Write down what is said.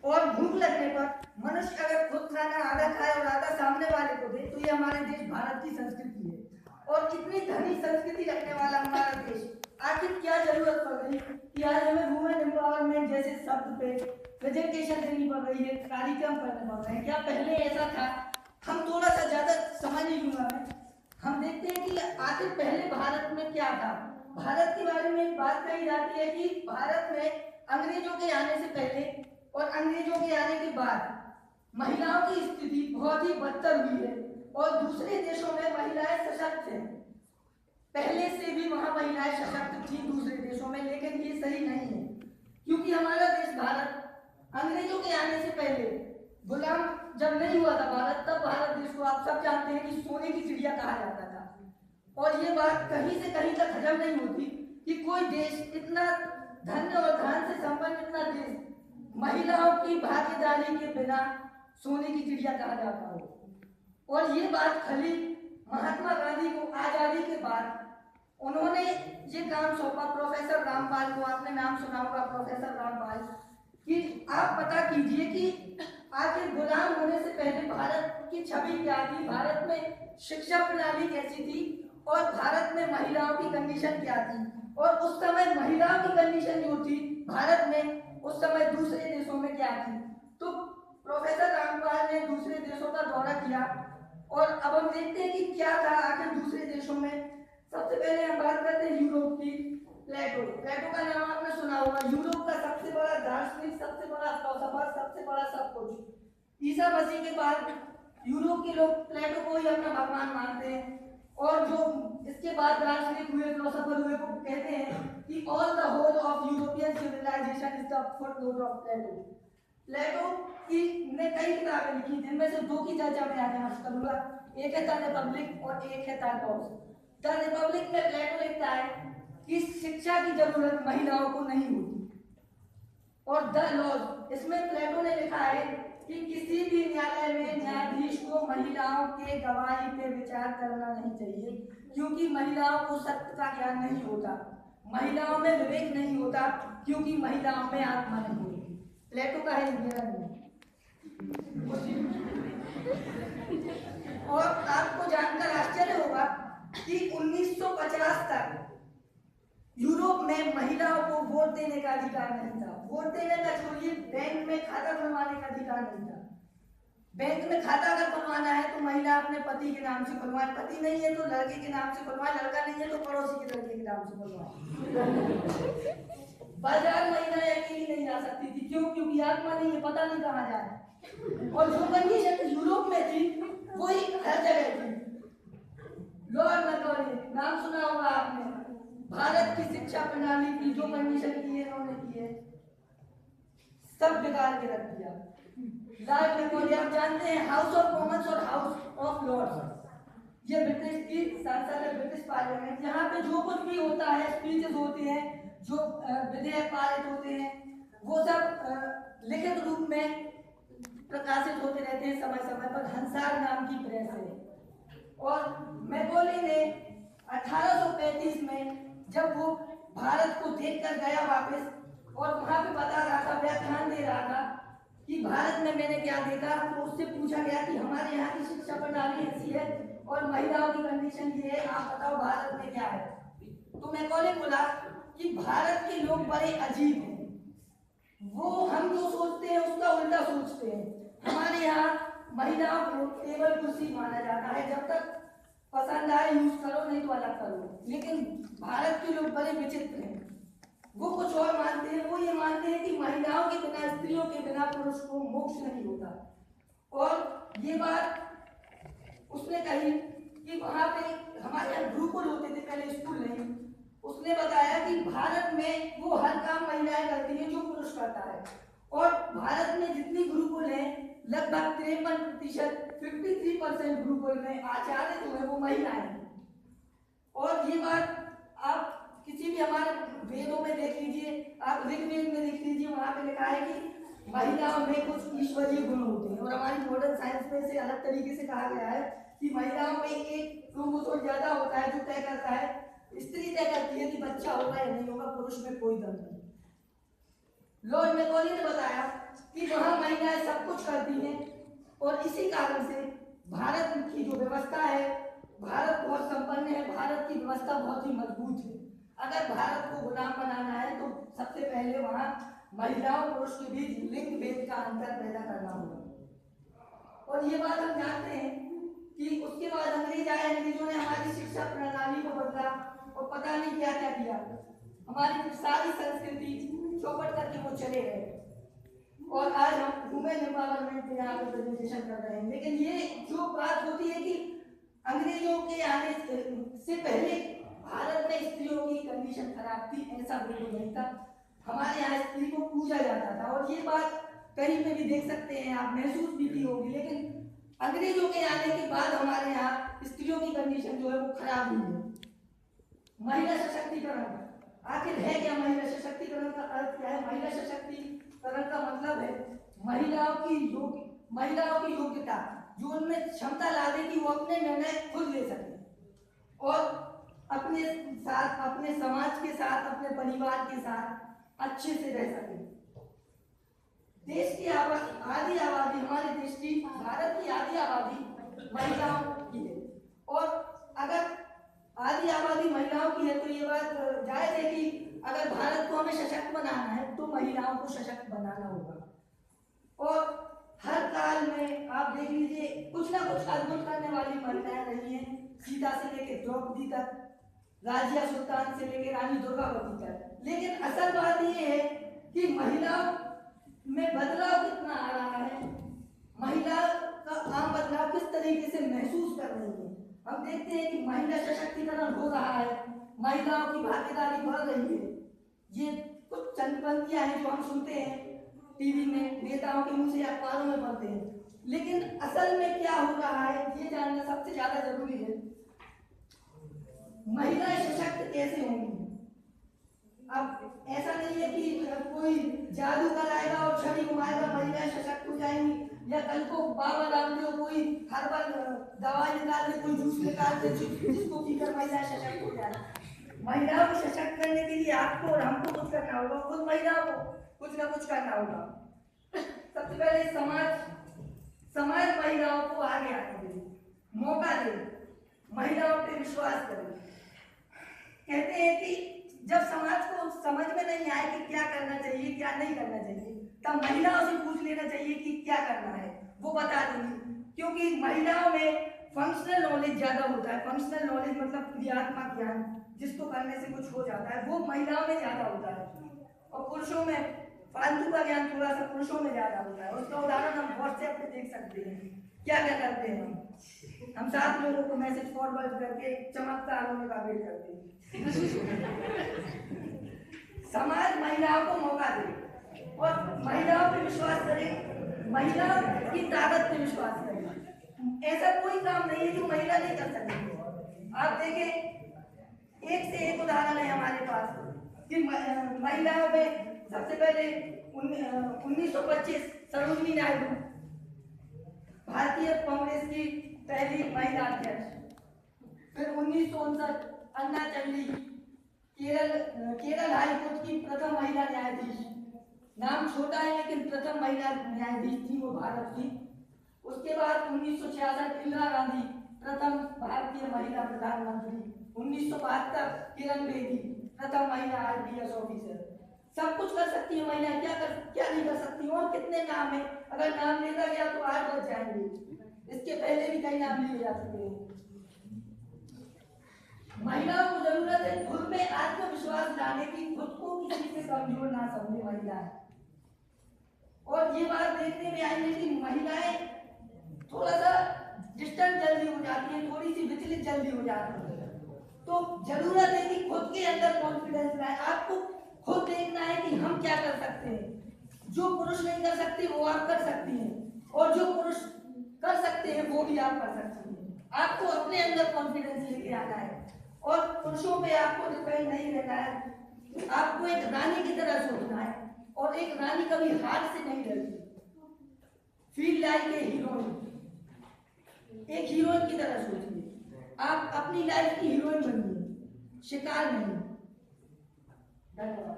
और भूख लगने पर मनुष्य अगर खुद खाना आधा खाए और आधा सामने वाले को दे तो ये हमारे देश भारत की संस्कृति है। और इतनी धनी संस्कृति रखने वाला हमारा देश आखिर क्या जरूरत पड़ गई कि आज हमें वुमेन एम्पावरमेंट जैसे शब्द पे प्रेजेंटेशन देनी पड़ रही है, कार्यक्रम करने पड़ रहे हैं। क्या पहले ऐसा था? हम थोड़ा सा ज्यादा समझ नहीं लूंगा मैं। हम देखते हैं कि आखिर पहले भारत में क्या था। भारत के बारे में एक बात कही जाती है कि भारत में अंग्रेजों के आने से पहले और अंग्रेजों के आने के बाद महिलाओं की स्थिति बहुत ही बदतर हुई है और दूसरे देशों में महिलाएं सशक्त हैं। पहले से भी वहां महिलाएं सशक्त थी दूसरे देशों में, लेकिन ये सही नहीं है क्योंकि हमारा देश भारत अंग्रेजों के आने से पहले गुलाम जब नहीं हुआ था भारत, तब भारत देश को आप सब जानते हैं कि सोने की चिड़िया कहा जाता था। और ये बात कहीं से कहीं तक हजम नहीं होती कि कोई देश इतना धन्य और धन से संपन्न इतना देश महिलाओं की भागीदारी के बिना सोने की चिड़िया कहा जाता हो। और ये बात खाली महात्मा गांधी को आजादी के बाद उन्होंने ये काम सौंपा प्रोफेसर रामपाल को। आपने नाम सुना होगा प्रोफेसर रामपाल, कि आप पता कीजिए कि आखिर गुलाम होने से पहले भारत की छवि क्या थी, भारत में शिक्षा प्रणाली कैसी थी और भारत में महिलाओं की कंडीशन क्या थी। और उस समय महिलाओं की कंडीशन जो थी भारत में, उस समय दूसरे देशों में क्या थी। तो प्रोफेसर रामपाल ने दूसरे देशों का दौरा किया और अब हम देखते हैं कि क्या था आखिर दूसरे देशों में। सबसे पहले हम बात करते हैं यूरोप की। प्लेटो का नाम आपने सुना होगा। यूरोप का सबसे बड़ा दार्शनिक, सबसे बड़ा फिलोसोफर, सबसे बड़ा सब कुछ। ईसा मसीह के बाद यूरोप के लोग प्लेटो को ही अपना भगवान मानते हैं। और जो इसके बाद दार्शनिक हुए, फिलोसोफर हुए, वो कहते हैं कि all the whole of European civilization is the footnote of Plato. Plato की ने कई किताबें लिखी, जिनमें से दो की चर्चा मैं आज करूंगा। एक है द रिपब्लिक और एक है टाइटॉस। द रिपब्लिक में प्लेटो लिखता है कि शिक्षा की जरूरत महिलाओं को नहीं होती। और द लॉज, इसमें प्लेटो ने लिखा है कि किसी भी न्यायालय में न्यायाधीश को महिलाओं के गवाही पे विचार करना नहीं चाहिए, क्योंकि महिलाओं को सत्य का ज्ञान नहीं होता, महिलाओं में विवेक नहीं होता, क्योंकि महिलाओं में आत्मा नहीं होती। प्लेटो का है, मेरा नहीं। और आपको जानकर आश्चर्य होगा कि 1950 तक यूरोप में महिलाओं को वोट देने का अधिकार नहीं था। वोट देने का छोड़िए, बैंक में खाता खुलवाने का अधिकार नहीं था। बैंक में खाता अगर खुलवाना है तो महिला अपने पति के नाम से खुलवाए, पति नहीं है तो लड़के के नाम से खुलवाए, लड़का नहीं है तो पड़ोसी के लड़के के नाम से खुलवाए। बाजार महिलाएं अकेली नहीं जा सकती थी। क्यों? क्योंकि आत्मा नहीं है, पता नहीं कहाँ जाए। और जो कंडीशन यूरोप में थी वही हर जगह थी। लॉर्ड मैकॉले, नाम सुना होगा आपने। भारत की शिक्षा प्रणाली की जो कंडीशन की है इन्होंने की है, सब बिगाड़ के रख दिया। लॉर्ड मैकॉले आप जानते हैं, हाउस ऑफ कॉमन्स और हाउस ऑफ लॉर्ड्स, ये ब्रिटिश की संसद है, ब्रिटिश पार्लियामेंट। यहाँ पे जो कुछ भी होता है, स्पीचेस होती हैं, जो विधेयक पारित होते हैं, वो सब लिखित रूप में प्रकाशित होते रहते हैं समय समय पर। हंसार नाम की प्रेस है। और मैकॉले ने 1835 में जब वो भारत को देखकर गया वापस, और वहां पे बता रहा था, व्याख्यान दे रहा था कि भारत में मैंने क्या देखा, तो उससे पूछा गया कि हमारे यहाँ की शिक्षा प्रणाली ऐसी है और महिलाओं की कंडीशन ये है, आप बताओ भारत में क्या है। तो मैकॉले बोला कि भारत के लोग बड़े अजीब हैं, वो हम जो सोचते हैं उसका उल्टा सोचते हैं। हमारे यहाँ महिलाओं को टेबल कुर्सी माना जाता है, जब तक पसंद आए यूज करो, नहीं तो अलग करो। लेकिन भारत के लोग बड़े विचित्र हैं, वो कुछ और मानते हैं। वो ये मानते हैं कि महिलाओं के बिना, स्त्रियों के बिना पुरुष को मोक्ष नहीं होता। और ये बात उसने कही कि वहां पे हमारे यहाँ गुरुकुल होते थे पहले, स्कूल नहीं। उसने बताया कि भारत में वो हर काम महिलाएं करती हैं जो पुरुष करता है। और भारत में जितनी गुरुकुल है, लगभग 53%, 53% गुरुकुल में आचार्य जो है वो महिलाएं हैं। और ये बात आप किसी भी हमारे वेदों में देख लीजिए, आप ऋग्वेद में देख लीजिए, वहां पे लिखा है कि महिलाओं में कुछ ईश्वरीय गुण होते हैं। और हमारी मॉडर्न साइंस में इसे अलग तरीके से कहा गया है कि महिलाओं में एक क्रोमोसोम ज्यादा होता है जो तय करता है, स्त्री तय करती है कि बच्चा होगा या नहीं होगा, पुरुष में कोई दम नहीं। लॉर्ड मैकॉले ने बताया कि वहां कुछ करती हैं। और इसी कारण से भारत की जो व्यवस्था है, भारत बहुत संपन्न है, भारत की व्यवस्था बहुत ही मजबूत है। अगर भारत को गुलाम बनाना है तो सबसे पहले वहाँ महिलाओं पुरुष के बीच लिंग भेद का अंतर पैदा करना होगा। और ये बात हम जानते हैं कि उसके बाद अंग्रेज आए, अंग्रेजों ने हमारी शिक्षा प्रणाली को बदला और पता नहीं क्या क्या किया, हमारी सारी संस्कृति चौपट करके वो चले गए। और आज हम वुमेन एम्पावरमेंट पे यहाँ पे प्रेजेंटेशन कर रहे हैं। लेकिन ये जो बात होती है कि अंग्रेजों के आने से पहले भारत में स्त्रियों की कंडीशन खराब थी, ऐसा बिल्कुल नहीं था। हमारे यहाँ स्त्री को पूजा जाता था और ये बात कहीं पे भी देख सकते हैं आप, महसूस भी की होगी। लेकिन अंग्रेजों के आने के बाद हमारे यहाँ स्त्रियों की कंडीशन जो है वो खराब हुई है। महिला सशक्तिकरण आखिर है क्या? महिला सशक्तिकरण का अर्थ क्या है? महिला सशक्तिकरण का मतलब है महिलाओं की योग्यता, जो उनमें क्षमता ला दे कि वो अपने निर्णय खुद ले सके और अपने साथ, अपने समाज के साथ, अपने परिवार के साथ अच्छे से रह सके। देश की आधी आबादी, हमारे देश की, भारत की आधी आबादी महिलाओं की है। और अगर आधी आबादी महिलाओं की है तो ये बात जायज है कि अगर भारत को हमें सशक्त बनाना है तो महिलाओं को सशक्त बनाना होगा। और हर काल में आप देख लीजिए कुछ ना कुछ अद्भुत करने वाली महिलाएं रही हैं, सीता से लेकर द्रौपदी तक, राजिया सुल्तान से लेकर रानी दुर्गावती तक। लेकिन असल बात ये है कि महिलाओं में बदलाव कितना आ रहा है, महिला का आम बदलाव किस तरीके से महसूस कर रही है। हम देखते हैं कि महिला सशक्तिकरण हो रहा है, महिलाओं की भागीदारी बढ़ रही है। ये कुछ चंद पंक्तियां हैं जो हम सुनते हैं टीवी में, नेताओं के मुंह से, अखबारों में पढ़ते हैं। लेकिन असल में क्या हो रहा है ये जानना सबसे ज्यादा जरूरी है। महिलाएं सशक्त कैसे होंगी? अब ऐसा नहीं है कि कोई जादू कराएगा और छड़ी घुमाएगा महिलाएं सशक्त हो जाएंगी, या कल को बाबा रामदेव कोई हर्बल दवाई निकाल के, कोई जूस निकाल के जिसको पीकर महिलाएं सशक्त हो जाए। महिलाओं को सशक्त करने के लिए आपको और हमको कुछ करना होगा, खुद महिलाओं को कुछ ना कुछ करना होगा। सबसे पहले समाज महिलाओं को आगे आने दे, मौका दे, महिलाओं पे विश्वास करे। कहते हैं कि जब समाज को समझ में नहीं आए कि क्या करना चाहिए क्या नहीं करना चाहिए, तब महिलाओं से पूछ लेना चाहिए कि क्या करना है, वो बता देंगी। क्योंकि महिलाओं में फंक्शनल नॉलेज ज्यादा होता है। फंक्शनल नॉलेज मतलब क्रियात्मक ज्ञान, जिसको करने से कुछ हो जाता है, वो महिलाओं में ज्यादा होता है। और पुरुषों में फालतू का ज्ञान थोड़ा सा पुरुषों में ज्यादा होता है। उसका उदाहरण हम व्हाट्सएप पे देख सकते हैं। क्या क्या करते हैं हम 7 लोगों को मैसेज फॉरवर्ड करके चमत्कार होने का वेट करते हैं। समाज महिलाओं को मौका दे और महिलाओं पे विश्वास करे, महिलाओं की ताकत पे विश्वास करे। ऐसा कोई काम नहीं है जो महिला नहीं कर सकती। आप देखें, एक से एक उदाहरण है हमारे पास कि महिलाओं में सबसे पहले 1925 सरोजिनी नायडू, भारतीय कांग्रेस की पहली महिला अध्यक्ष। फिर 1959 अन्ना चंडी, केरल हाईकोर्ट की प्रथम महिला न्यायाधीश। नाम छोटा है लेकिन प्रथम महिला न्यायाधीश थी वो भारत की। उसके बाद 1966 इंदिरा गांधी, प्रथम भारतीय महिला प्रधानमंत्री। 1972 किरण बेदी, प्रथम महिला IPS ऑफिसर। सब कुछ कर सकती है महिला, क्या नहीं कर सकती। और कितने नाम है, अगर नाम लेता गया तो 8 बज जाएंगे। इसके पहले भी कई नाम लिए जा चुके हैं। महिलाओं को जरूरत है खुद में आत्मविश्वास लाने की, खुद को किसी से कमजोर ना समझे महिला। और ये बात देखने में आई है कि महिलाएं थोड़ा सा डिस्टर्ब जल्दी हो जाती है, थोड़ी सी विचलित जल्दी हो जाती है। तो जरूरत है कि खुद के अंदर कॉन्फिडेंस लाए। आपको खुद देखना है कि हम क्या कर सकते हैं। जो पुरुष नहीं कर सकते वो आप कर सकती हैं, और जो पुरुष कर सकते हैं वो भी आप कर सकती हैं। आपको अपने अंदर कॉन्फिडेंस लेके आना है और पुरुषों पे आपको डिपेंड नहीं रहना है। आपको एक रानी की तरह सोचना है, और एक रानी कभी हार से नहीं डरती। फील लाइक ए हीरोइन, एक हीरोइन की तरह सोचिए। आप अपनी लाइफ की हीरोइन बनिए, शिकार नहीं। धन्यवाद।